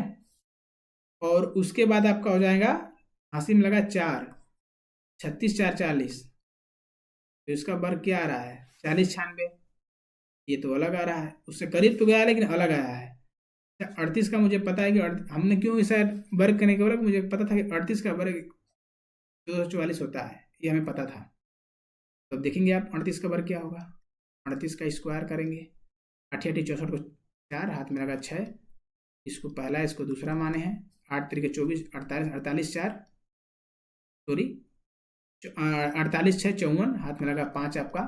और उसके बाद आपका हो जाएगा, हासिल में लगा 4, 36 4 40, तो इसका वर्ग क्या आ रहा है? 40 96। ये तो अलग आ रहा है, उससे करीब तो गया है लेकिन अलग आया है। 38 का मुझे पता है कि हमने क्यों इसे वर्ग करने के बाद मुझे पता था कि 38 का वर्ग 244 होता है, ये हमें पता था। तो अब देखेंगे आप 38 का वर्ग क्या होगा। 38 का स्क्वायर करेंगे, 8 8 64 को 4, हाथ में लगा 6, इसको पहला इसको दूसरा माने हैं। 8 3 24, 48, 48 4, सॉरी 48 6 54, हाथ में लगा 5 आपका,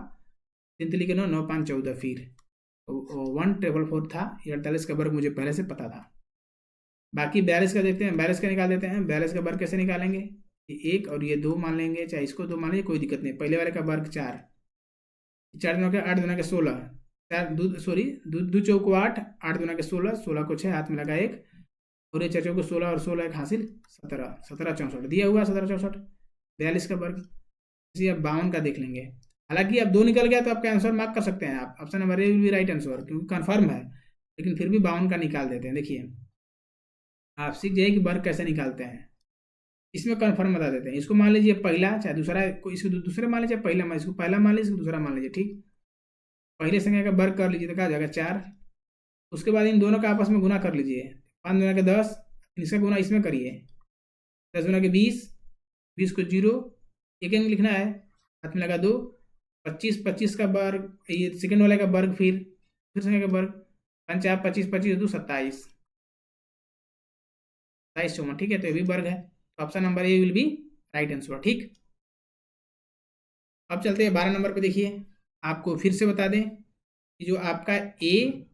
3 3 के 9 9 5 14, फिर 144 था। ये 48 का वर्ग मुझे पहले से पता था। बाकी 42 का देखते हैं, 42 का निकाल देते हैं। 42 का वर्ग कैसे निकालेंगे? ये 1 और ये 2 मान लेंगे, चाहे इसको 2 मान लेंगे, कोई दिक्कत नहीं। पहले वाले का वर्ग 4, 4 दूना के 8 दूना के 16, 4 दो सॉरी दो चौको 8, 8 दूना के 16, 16 को 6, हाथ में लगा 1, और ये 4 चौको 16 और 16 एक हासिल 17, 17 64 दिया हुआ 17 64। 42 का वर्ग, इसी अब 52 का देख लेंगे। हालांकि अब 2 निकल गया तो आपका आंसर मार्क कर सकते हैं आप, option number A will be right answer, क्योंकि कन्फर्म है। लेकिन फिर भी 52 का निकाल देते हैं। देखिए आप सीख जाइए कि वर्ग कैसे निकालते हैं। इसमें कन्फर्म बता देते हैं। इसको मान लीजिए पहला, चाहे दूसरा, कोई इसको दूसरे मान लीजिए, पहला मान, इसको पहला मान लीजिए, इसको दूसरा मान लीजिए, ठीक। पहले संख्या का वर्ग कर लीजिए तो क्या आ जाएगा? 4। उसके बाद इन दोनों का आपस में गुना कर लीजिए, 5 गुना के 10, इसका गुना इसमें करिए, 10 गुना के 20, 20 को 0, एक अंक लिखना है, हाथ में लगा 2, 25, 25 का वर्ग, ये सेकंड वाले का वर्ग, फिर संख्या का वर्ग, 5 4 25, 25 2 27, 27 54, ठीक है। तो ये भी वर्ग है, तो option number A will be right answer, ठीक। अब चलते हैं 12 नंबर पे। देखिए आपको फिर से बता दें कि जो आपका A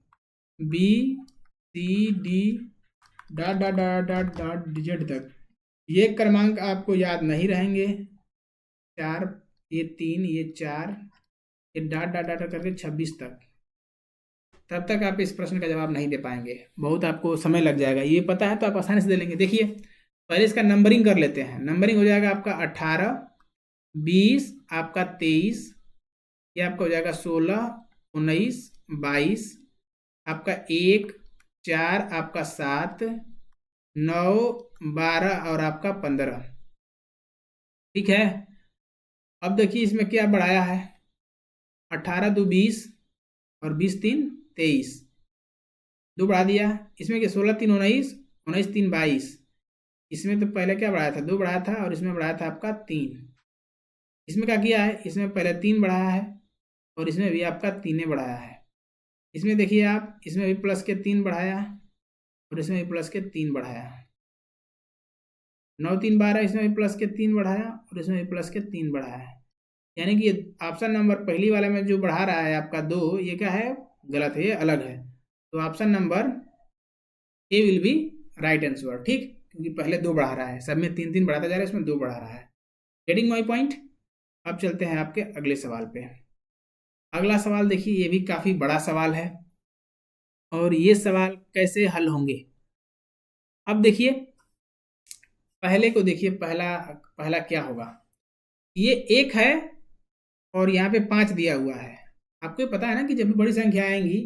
B C D dot dot dot dot dot digit तक ये क्रमांक आपको याद नहीं रहेंगे। 4, ये 3, ये 4, ये डॉट डॉट डॉट करके 26 तक, तब तक आप इस प्रश्न का जवाब नहीं दे पाएंगे, बहुत आपको समय लग जाएगा। ये पता है तो आप आसानी से दे लेंगे। देखिए पहले इसका नंबरिंग कर लेते हैं। नंबरिंग हो जाएगा आपका 18, 20, आपका 23, ये आपका हो जाएगा 16, 19, 22, आपका 1, 4, आपका 7, 9, 12 और आपका 15, ठीक है। अब देखिए इसमें क्या बढ़ाया है, 18 2 20 और 20 3 23, 2 बढ़ा दिया। इसमें क्या 16 3 19, 19 3 22, इसमें तो पहले क्या बढ़ाया था? 2 बढ़ाया था, और इसमें बढ़ाया था आपका 3। इसमें क्या किया है? इसमें पहले 3 बढ़ाया है, और इसमें भी आपका 3 बढ़ाया है। इसमें देखिए आप, इसमें भी प्लस के 3 बढ़ाया, और इसमें भी प्लस के 3 बढ़ाया, 9 3 12, इसमें भी प्लस के 3 बढ़ाया, और इसमें भी प्लस के 3 बढ़ाया है। यानी कि ऑप्शन नंबर पहली वाले में जो बढ़ा रहा है आपका 2, ये क्या है? गलत है, ये अलग है। तो option number A will be right answer, ठीक। क्योंकि पहले 2 बढ़ा रहा है, सब में 3 3 बढ़ाता जा रहा है, इसमें 2 बढ़ा रहा है। Getting my point. अब चलते हैं आपके अगले सवाल पे। अगला सवाल देखिए, ये भी काफी बड़ा सवाल है, और ये सवाल कैसे हल होंगे। अब देखिए पहले को देखिए, पहला पहला क्या होगा। ये 1 है और यहाँ पे 5 दिया हुआ है। आपको पता है ना कि जब भी बड़ी संख्या आएंगी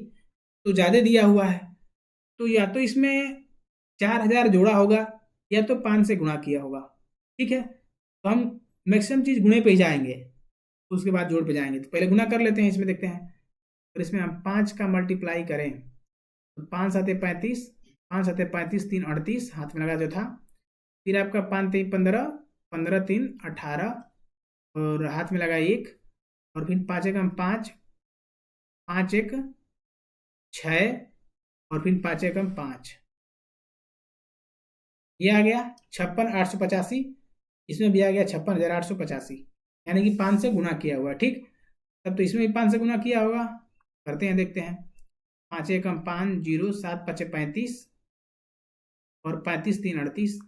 तो ज़्यादा दिया हुआ है, तो या तो इसमें 4000 जोड़ा होगा, या तो 5 से गुणा किया होगा, ठीक है। तो हम मैक्सिमम चीज़ गुणे पे ही जाएंगे, उसके बाद जोड़ पे जाएंगे। तो पहले गुना कर लेते हैं, इसमें देखते हैं। और इसमें हम 5 का मल्टीप्लाई करें तो 5 7 35, 5 7 35, 3 38, हाथ में लगा जो था। फिर आपका 5 3 15, 15 3 18, और हाथ में लगा 1, और फिर 5 1 5, 5 1 6, और फिर 5 1 5, ये आ गया 56,885। इसमें भी आ गया 56,885, यानी कि 5 से गुना किया हुआ, ठीक। तब तो इसमें भी 5 से गुना किया होगा, करते हैं, देखते हैं। 5 1 5 0, 7 5 35, और 35 3 38,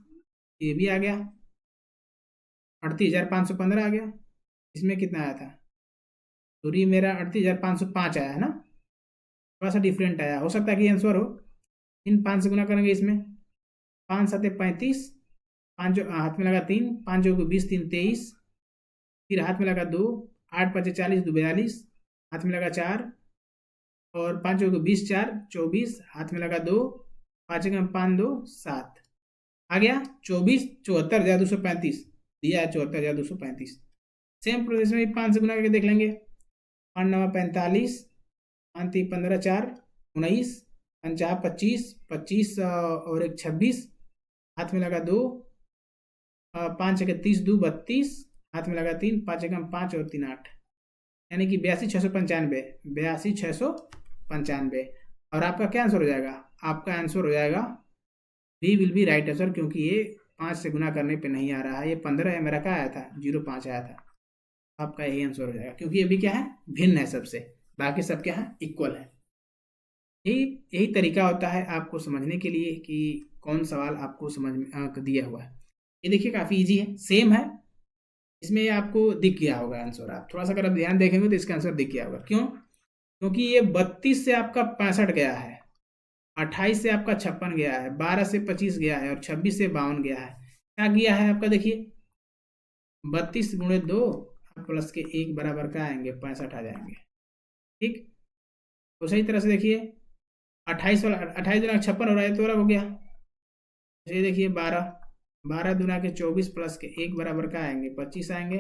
ये भी आ गया 38,515 आ गया। इसमें कितना आया था? सॉरी, मेरा 38,505 आया है ना, थोड़ा सा डिफरेंट आया, हो सकता है कि आंसर हो। इन 5 से गुना करेंगे इसमें, 5 7 35, 5 हाथ में लगा 3, 5 को 20 3 23, फिर हाथ में लगा 2, 8 5 40 2 42, हाथ में लगा 4 और 5 को 20, 4 24, हाथ में लगा 2, 5 का 5 2 7 आ गया 24, 74,235 दिया है 74,235। सेम प्रोसेस में 5 से गुना करके देख लेंगे। 5 9 45, 5 3 15 4 19, 5 25, 25 और एक 26, हाथ में लगा 2, 5 एक 30 2 32, हाथ में लगा 3, 5 एक 5 और 3 8, यानी कि 82,695, 82,695। और आपका क्या आंसर हो जाएगा? आपका आंसर हो जाएगा B will be right answer, क्योंकि ये 5 से गुना करने पे नहीं आ रहा है। ये 15 है, मेरा क्या आया था? 0.5 आया था। आपका यही आंसर हो जाएगा, क्योंकि ये भी क्या है? भिन्न है सबसे, बाकी सब क्या है? इक्वल है। यही यही तरीका होता है आपको समझने के लिए कि कौन सवाल आपको समझ में दिया हुआ है। ये देखिए काफ़ी इजी है, सेम है। इसमें आपको दिख गया होगा आंसर। आप थोड़ा सा अगर आप ध्यान देखेंगे तो इसका आंसर दिख गया होगा। क्यों? क्योंकि ये 32 से आपका 65 गया है, 28 से आपका 56 गया है, 12 से 25 गया है और 26 से 52 गया है। क्या गया है आपका? देखिए 32 गुणे 2 प्लस के 1 बराबर क्या आएंगे? 65 आ जाएंगे। ठीक, तो सही तरह से देखिए 28 वाला 28 गुना 56 हो रहा है तो अलग हो गया। ये देखिए 12 12 दुना के 24 प्लस के 1 बराबर क्या आएंगे? 25 आएंगे।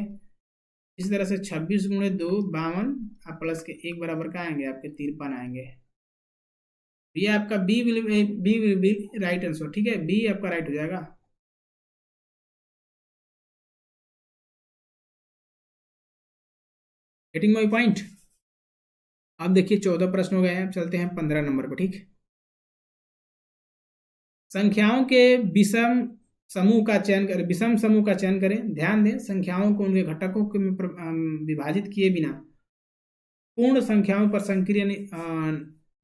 इस तरह से 26 गुणे 2 52 प्लस के 1 बराबर क्या आएंगे? आपके 53 आएंगे। ये आपका B will be right answer. ठीक है, बी आपका राइट हो जाएगा। Getting my point? अब देखिए 14 प्रश्न हो गए हैं, चलते हैं 15 नंबर पर। ठीक, संख्याओं के विषम समूह का चयन करें। विषम समूह का चयन करें। ध्यान दें, संख्याओं को उनके घटकों के विभाजित किए बिना पूर्ण संख्याओं पर संक्रिया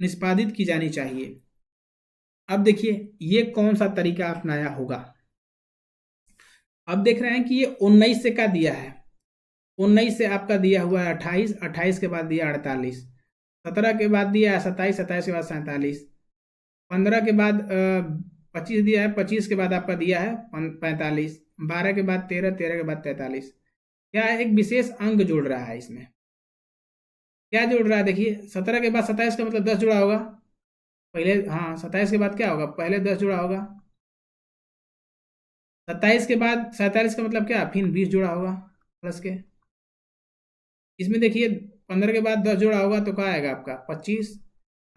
निष्पादित की जानी चाहिए। अब देखिए ये कौन सा तरीका अपनाया होगा। अब देख रहे हैं कि ये 19 से क्या दिया है? 19 से आपका दिया हुआ है 28, 28 के बाद दिया 48, 17 के बाद दिया है 27, 27 के बाद 47, 15 के बाद 25 दिया है, 25 के बाद आपका दिया है 45, 12 के बाद 13, 13 के बाद 43। क्या है? एक विशेष अंक जोड़ रहा है इसमें। क्या जोड़ रहा है? देखिए 17 के बाद 27 का मतलब 10 जुड़ा होगा पहले। हाँ, 27 के बाद क्या होगा? पहले 10 जुड़ा होगा। 27 के बाद 47 का मतलब क्या? फिर 20 जुड़ा होगा प्लस के। इसमें देखिए 15 के बाद 10 जुड़ा होगा तो क्या आएगा आपका? 25।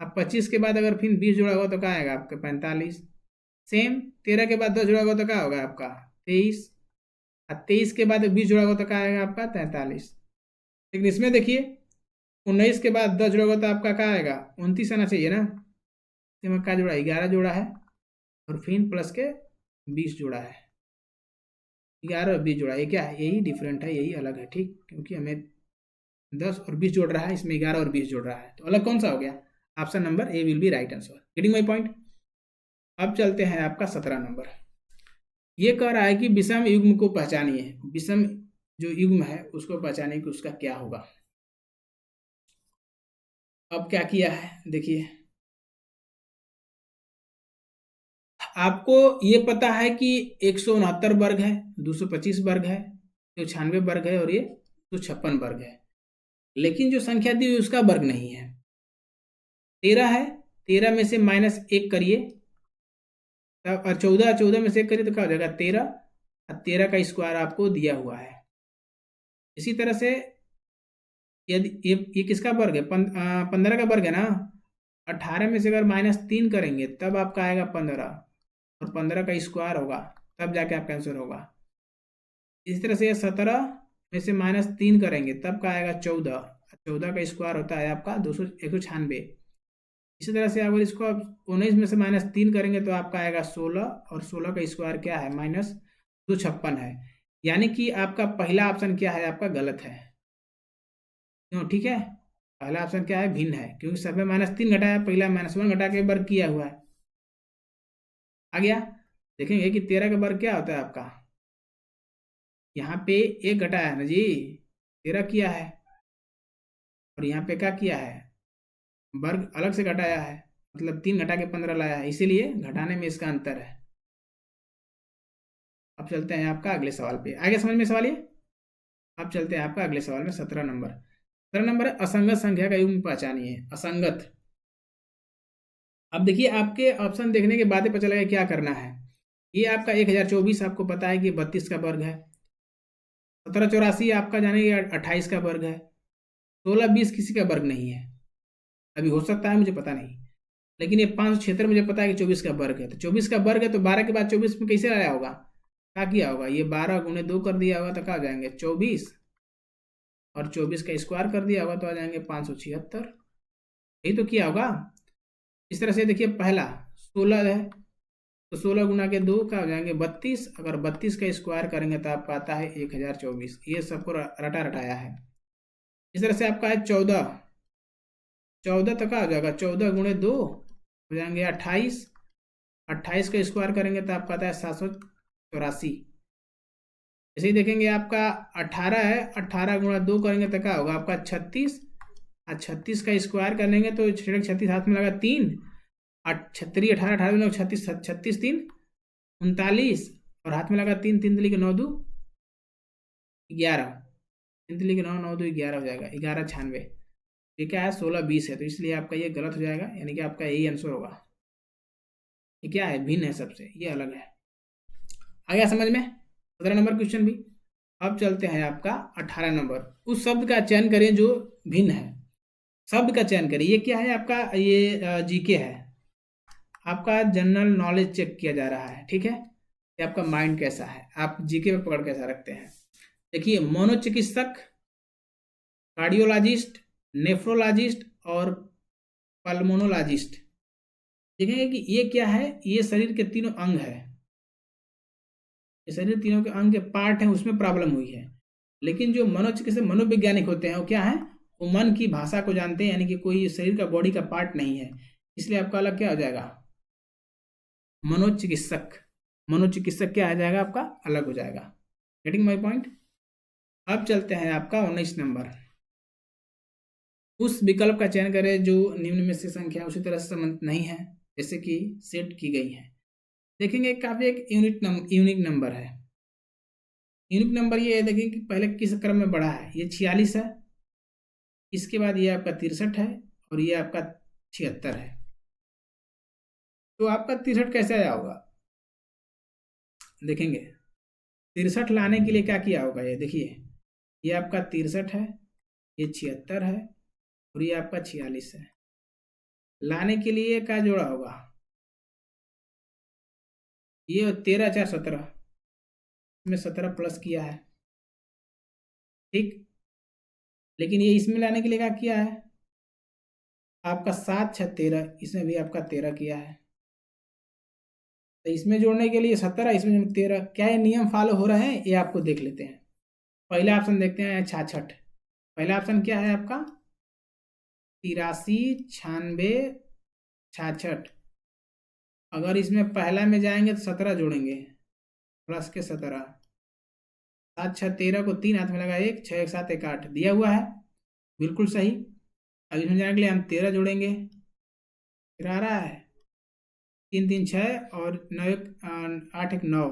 अब 25 के बाद अगर फिर 20 जुड़ा होगा तो क्या आएगा आपका? 45। सेम 13 के बाद 10 जुड़ा होगा तो क्या होगा आपका? 23। अब 23 के बाद 20 जुड़ा होगा तो क्या आएगा आपका? 43। लेकिन इसमें देखिए 19 के बाद 10 जुड़ा होगा तो आपका क्या आएगा? 29 आना चाहिए ना। इसमें क्या जोड़ा? 11 जोड़ा है और फिर प्लस के 20 जोड़ा है। 11 और 20 जोड़ा, ये क्या है? यही डिफरेंट है, यही अलग है। ठीक, क्योंकि हमें 10 और 20 जोड़ रहा है, इसमें 11 और 20 जोड़ रहा है, तो अलग कौन सा हो गया? Option number A will be right answer. Getting my point? अब चलते हैं आपका 17 नंबर। ये कह रहा है कि विषम युग्म को पहचानिए। विषम जो युग्म है उसको पहचानिए कि उसका क्या होगा। अब क्या किया है देखिए, आपको ये पता है कि 169 वर्ग है, 225 वर्ग है, 196 वर्ग है और ये 256 वर्ग है। लेकिन जो संख्या दी हुई उसका वर्ग नहीं है। 13 है, 13 में से -1 करिए, तब और 14, 14 में से 1 करिए तो क्या हो जाएगा? 13। और 13 का स्क्वायर आपको दिया हुआ है। इसी तरह से यदि ये किसका वर्ग है? 15 का वर्ग है ना। 18 में से अगर -3 करेंगे तब आपका आएगा 15, और 15 का स्क्वायर होगा, तब जाके आपका आंसर होगा। इसी तरह से 17 में से -3 करेंगे तब का आएगा 14, 14 का स्क्वायर होता है आपका 196। इसी तरह से अगर इसको आप 19 में से -3 करेंगे तो आपका आएगा 16, और 16 का स्क्वायर क्या है? -256 है। यानी कि आपका पहला ऑप्शन क्या है? आपका गलत है। क्यों? ठीक है, पहला ऑप्शन क्या है? भिन्न है, क्योंकि सब में -3 घटाया, पहला -1 घटा के वर्ग किया हुआ है। आ गया? देखेंगे कि 13 का वर्ग क्या होता है आपका? यहाँ पे 1 घटाया है ना जी, 13 किया है, और यहाँ पे क्या किया है? वर्ग अलग से घटाया है, मतलब 3 घटा के 15 लाया है, इसीलिए घटाने में इसका अंतर है। अब चलते हैं आपका अगले सवाल पे। आगे समझ में सवाल ये? अब चलते हैं आपका अगले सवाल में 17 नंबर। 17 नंबर है असंगत संख्या का युग्म पहचानिए। असंगत, अब देखिए आपके ऑप्शन देखने के बाद ही पता चलेगा क्या करना है। ये आपका 1024 आपको पता है कि 32 का वर्ग है। 1784 आपका जानेंगे 28 का वर्ग है। 1620 किसी का वर्ग नहीं है, अभी हो सकता है मुझे पता नहीं, लेकिन ये 576 मुझे पता है कि 24 का वर्ग है। तो 24 का वर्ग है तो 12 के बाद 24 में कैसे आया होगा, क्या किया होगा, ये 12 गुणे 2 कर दिया होगा तो क्या आ जाएंगे 24, और 24 का स्क्वायर कर दिया होगा तो आ जाएंगे 576। यही तो किया होगा। इस तरह से देखिए पहला 16 है तो 16 गुना के 2 का हो जाएंगे 32, अगर 32 का स्क्वायर करेंगे तो आपका आता है 1024। ये सबको रटा रटाया है। इस तरह से आपका है 14, 14 तक आ जाएगा, 14 गुणे 2 हो जाएंगे 28, 28 का स्क्वायर करेंगे तो आपका आता है 784। ऐसे ही देखेंगे आपका 18 है, 18 गुणा 2 करेंगे तो क्या होगा आपका 36, और 36 का स्क्वायर करेंगे तो 36 हाथ में लगा 3, 36 18 18 36, 36 3 39, और हाथ में लगा 3, 3 दिल्ली के 9 2 11, 3 दिल्ली के 9 9 2 11 हो जाएगा 1196। ये क्या है 1620 है, तो इसलिए आपका ये गलत हो जाएगा, यानी कि आपका यही आंसर होगा। ये क्या है भिन्न है सबसे, ये अलग है। आ गया समझ में 17 नंबर क्वेश्चन भी। अब चलते हैं आपका 18 नंबर। उस शब्द का चयन करें जो भिन्न है। शब्द का चयन करें, ये क्या है आपका, ये जीके है, आपका जनरल नॉलेज चेक किया जा रहा है, ठीक है, कि आपका माइंड कैसा है, आप जीके में पकड़ कैसा रखते हैं। देखिए मनोचिकित्सक, कार्डियोलॉजिस्ट, नेफ्रोलॉजिस्ट और पल्मोनोलॉजिस्ट, देखेंगे कि ये क्या है, ये शरीर के तीनों अंग है, ये शरीर तीनों के अंग के पार्ट हैं, उसमें प्रॉब्लम हुई है। लेकिन जो मनोचिकित्सक मनोवैज्ञानिक होते हैं वो क्या है, वो मन की भाषा को जानते हैं, यानी कि कोई शरीर का बॉडी का पार्ट नहीं है, इसलिए आपका अलग क्या हो जाएगा मनोचिकित्सक। मनोचिकित्सक क्या आ जाएगा आपका अलग हो जाएगा। Getting my point. अब चलते हैं आपका 19 नंबर। उस विकल्प का चयन करें जो निम्न में से संख्या उसी तरह से संबंधित नहीं है जैसे कि सेट की गई है। देखेंगे काफी एक यूनिक नंबर है। यूनिक नंबर ये है, देखिए कि पहले किस क्रम में बढ़ा है, ये 46 है, इसके बाद ये आपका 63 है, और ये आपका 76 है। तो आपका 63 कैसे आया होगा, देखेंगे 63 लाने के लिए क्या किया होगा, ये देखिए ये आपका 63 है, ये 76 है, और ये आपका 46 है। लाने के लिए क्या जोड़ा होगा, ये 13 4 17 में 17 प्लस किया है, ठीक। लेकिन ये इसमें लाने के लिए क्या किया है, आपका 7 6 13, इसमें भी आपका 13 किया है। तो इसमें जोड़ने के लिए 17, इसमें 13, क्या ये नियम फॉलो हो रहे हैं ये आपको देख लेते हैं। पहला ऑप्शन देखते हैं 66। पहला ऑप्शन क्या है आपका 83 96 66। अगर इसमें पहला में जाएंगे तो 17 जोड़ेंगे, प्लस के 17, 7 6 13 को 3 हाथ में लगा 1, 6 1 7 1 8 दिया हुआ है, बिल्कुल सही। अब इसमें जाने के लिए हम 13 जोड़ेंगे, फिर आ रहा है 3 3 6 और 9 1 8 1 9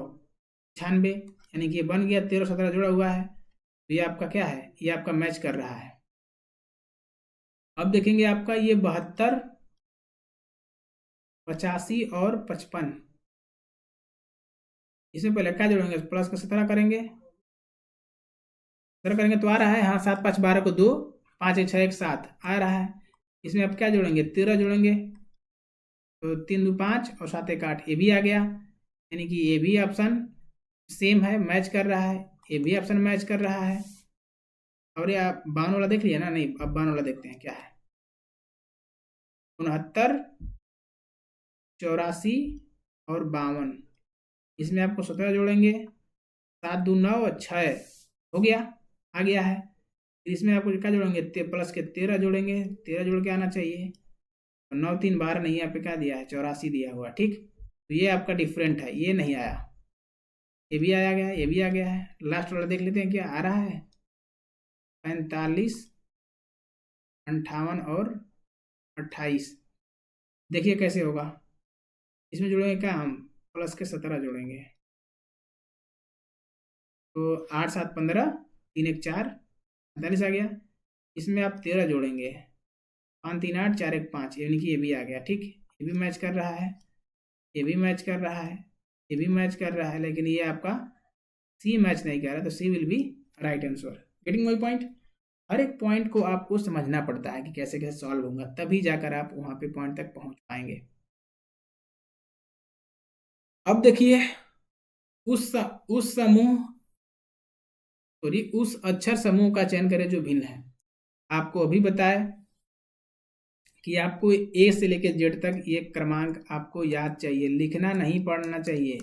96, यानी कि ये बन गया 13 17 जुड़ा हुआ है। तो ये आपका क्या है, ये आपका मैच कर रहा है। अब देखेंगे आपका ये 72 85 और 55, इसमें पहले क्या जोड़ेंगे, प्लस का 17 करेंगे, 17 करेंगे तो आ रहा है, हाँ 7 5 12 को 2, 5 1 6 1 7 आ रहा है। इसमें आप क्या जोड़ेंगे 13 जोड़ेंगे, तो 3 2 5 और 7 1 8, ये भी आ गया, यानी कि ये भी ऑप्शन सेम है, मैच कर रहा है, ये भी ऑप्शन मैच कर रहा है। और ये आप 52 वाला देख लिया ना, नहीं अब 52 वाला देखते हैं क्या है, 69 84 और 52, इसमें आपको 17 जोड़ेंगे, 7 2 9 और 6 हो गया, आ गया है। फिर इसमें आपको क्या जोड़ेंगे, प्लस के 13 जोड़ेंगे, 13 जोड़ के आना चाहिए, 9 3 12 नहीं, यहाँ पे क्या दिया है 84 दिया हुआ, ठीक। तो ये आपका डिफरेंट है, ये नहीं आया, ये भी आया गया, ये भी आ गया है। लास्ट वाला देख लेते हैं क्या आ रहा है, 45 58 और 28। देखिए कैसे होगा, इसमें जोड़ेंगे क्या हम, प्लस के 17 जोड़ेंगे, तो 8 7 15 3 1 4 45 आ गया। इसमें आप 13 जोड़ेंगे, 5 3 8 4 1 5, यानी कि ये भी आ गया। ठीक, ये भी मैच कर रहा है, ये भी मैच कर रहा है, ये भी मैच कर रहा है, लेकिन ये आपका सी मैच नहीं कर रहा, तो C will be right answer. Getting my point? हर एक पॉइंट को आपको समझना पड़ता है कि कैसे कैसे सॉल्व होगा, तभी जाकर आप वहां पे पॉइंट तक पहुंच पाएंगे। अब देखिए, उस समूह सॉरी उस अक्षर समूह का चयन करें जो भिन्न है। आपको अभी बताया कि आपको ए से लेकर जेड तक ये क्रमांक आपको याद चाहिए, लिखना नहीं, पढ़ना चाहिए।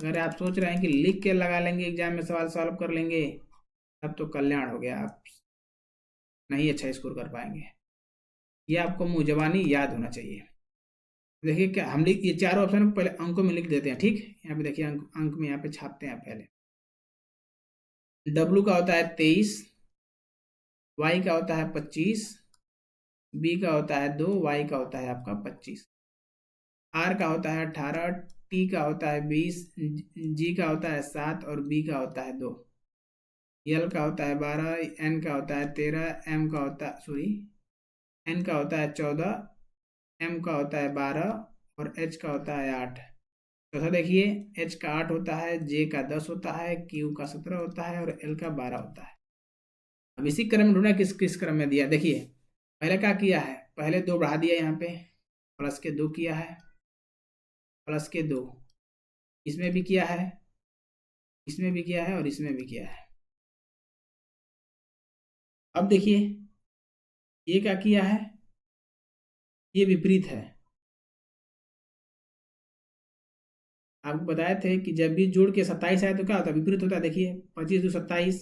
अगर आप सोच रहे हैं कि लिख के लगा लेंगे, एग्जाम में सवाल सॉल्व कर लेंगे, तब तो कल्याण हो गया, आप नहीं अच्छा स्कोर कर पाएंगे। ये आपको मुंह जबानी याद होना चाहिए। देखिए, क्या हम ये चारों ऑप्शन पहले अंकों में लिख देते हैं। ठीक, यहाँ पे देखिए अंक में यहाँ पे छापते हैं पहले। डब्लू का होता है 23, वाई का होता है 25, बी का होता है 2, वाई का होता है आपका 25, आर का होता है 18, टी का होता है 20, जी का होता है 7 और बी का होता है 2, एल का होता है 12, एन का होता है 13, एम का होता है सॉरी एन का होता है 14, एम का होता है 12 और एच का होता है 8। चौथा देखिए, एच का 8 होता है, जे का 10 होता है, क्यू का 17 होता है और एल का 12 होता है। अब इसी क्रम में ढूंढना किस किस क्रम में दिया। देखिए, पहले क्या किया है, पहले 2 बढ़ा दिया, यहाँ पे प्लस के 2 किया है, प्लस के 2, इसमें भी किया है, इसमें भी किया है और इसमें भी किया है। अब देखिए, ये क्या किया है, ये विपरीत है। आपको बताए थे कि जब भी जोड़ के 27 आए तो क्या होता है, विपरीत होता है। देखिए, 25 2 27,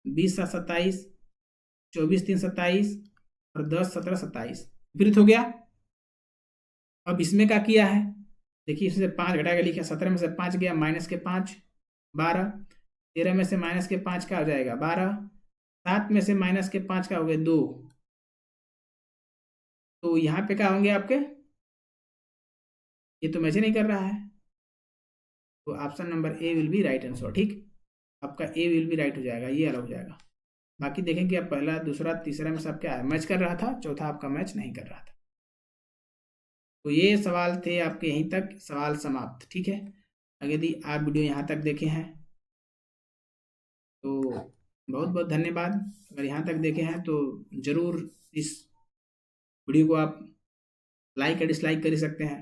20 7 27, 24 3 27 और 10 17 27, विपरीत हो गया। अब इसमें क्या किया है, देखिए, इसमें से 5 घटा के लिखा, 17 में से 5 गया, माइनस के 5 12, 13 में से माइनस के 5 का हो जाएगा 12, 7 में से माइनस के 5 का हो गया 2, तो यहाँ पे क्या होंगे आपके, ये तो मैच नहीं कर रहा है, तो option number A will be right answer. ठीक, आपका ए विल बी राइट हो जाएगा, ये अलग हो जाएगा। बाकी देखें कि आप पहला दूसरा तीसरा में सब क्या है, मैच कर रहा था, चौथा आपका मैच नहीं कर रहा था। तो ये सवाल थे आपके, यहीं तक सवाल समाप्त। ठीक है, अगर यदि आप वीडियो यहाँ तक देखे हैं तो बहुत बहुत धन्यवाद। अगर यहाँ तक देखे हैं तो ज़रूर इस वीडियो को आप लाइक या डिसलाइक कर सकते हैं,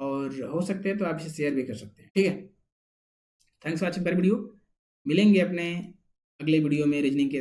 और हो सकते हैं तो आप इसे शेयर भी कर सकते हैं। ठीक है, थैंक्स फॉर वॉचिंग वीडियो। मिलेंगे अपने अगले वीडियो में रीजनिंग के